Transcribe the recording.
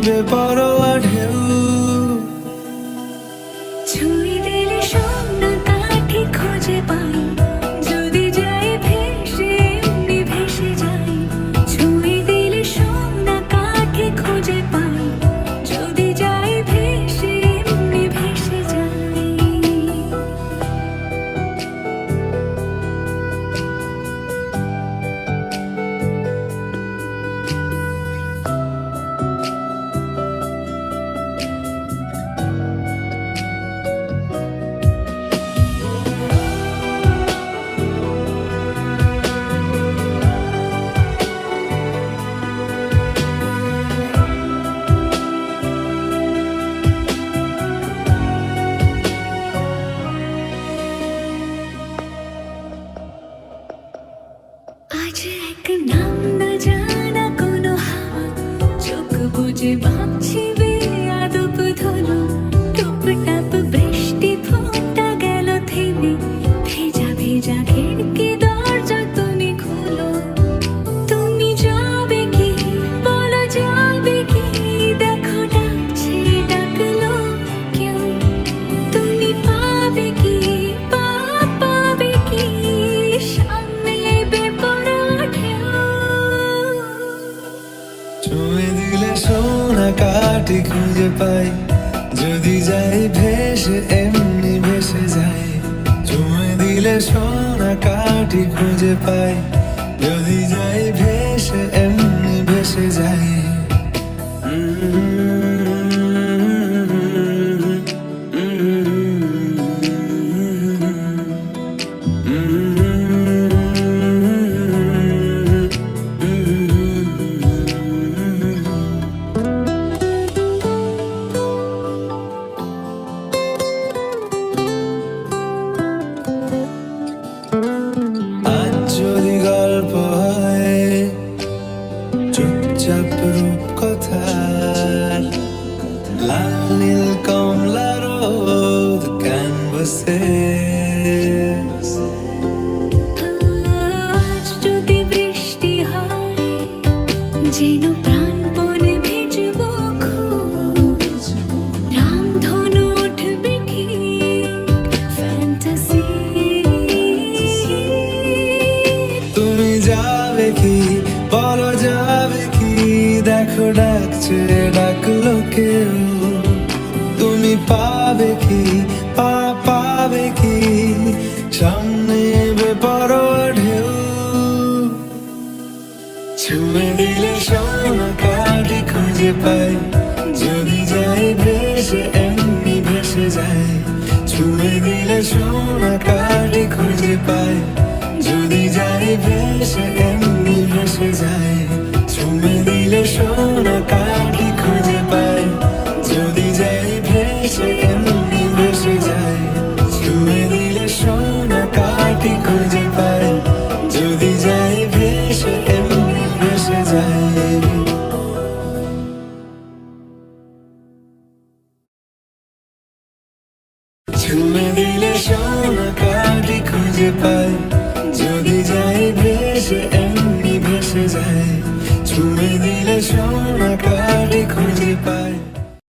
বেপরোয়া ঢেউ। ছুঁয়ে দিলে সোনা কাঠি খুঁজে পাই, যদি যাই ভেসে এমনি ভেসে যাই। ছুঁয়ে দিলে সোনা কাঠি খুঁজে পাই, যদি যাই ভেসে এমনি ভেসে যাই। আজ এক নাম না জানা কোনো হাওয়া, চোখ বুজে ভাবছি বেয়াদব ধলো। টুপটাপ বৃষ্টি ফোঁটা গেল থেমে, ভেজা ভেজা খিড়কি দরজা তুমি খোলো। তুমি যাবে কি বলো, যাবে কি? দেখো ডাকছে ডাকলো কেউ। তুমি পাবে কি পাবে কি? সামনে বেপরোয়া ঢেউ। ছুঁয়ে দিলে সোনা কাঠি খুঁজে পাই, যদি যাই ভেসে এমনি ভেসে যাই। ছুঁয়ে দিলে সোনা কাঠি খুঁজে পাই, যদি যাই ভেসে এমনি ভেসে যাই। আজ যদি গল্প হয় চুপচাপ রূপকথার, লাল নীল কমলা রোদ ক্যানভাসে। আজ যদি বৃষ্টি হয়, যেন প্রাণপণে ভিজবো খোঁজ। রামধনু উঠবে ঠিক ফ্যান্টাসি। তুমি যাবে কি বলো, যাবে কি? দেখো ডাকছে ডাকলো কেউ। তুমি পাবে কি পাবে কি? সামনে বেপরোয়া ঢেউ। ছুঁয়ে দিলে সোনা কাঠি খুঁজে পাই, যদি যাই ভেসে এমনি ভেসে যাই। ছুঁয়ে দিলে সোনা কাঠি খুঁজে পাই, যদি যাই ভেসে এমনি ভেসে যাই। ছুঁয়ে দিলে সোনা কাঠি খুঁজে পাই, যদি যাই ভেসে এমনি ভেসে যাই। ছুঁয়ে দিলে সোনা কাঠি খুঁজে পাই, যদি যাই ভেসে এমনি ভেসে যাই। ছুঁয়ে দিলে সোনা কাঠি খুঁজে পাই, যদি যাই ভেসে এমনি ভেসে যাই। ছুঁয়ে দিলে সোনা কাঠি খুঁজে পাই।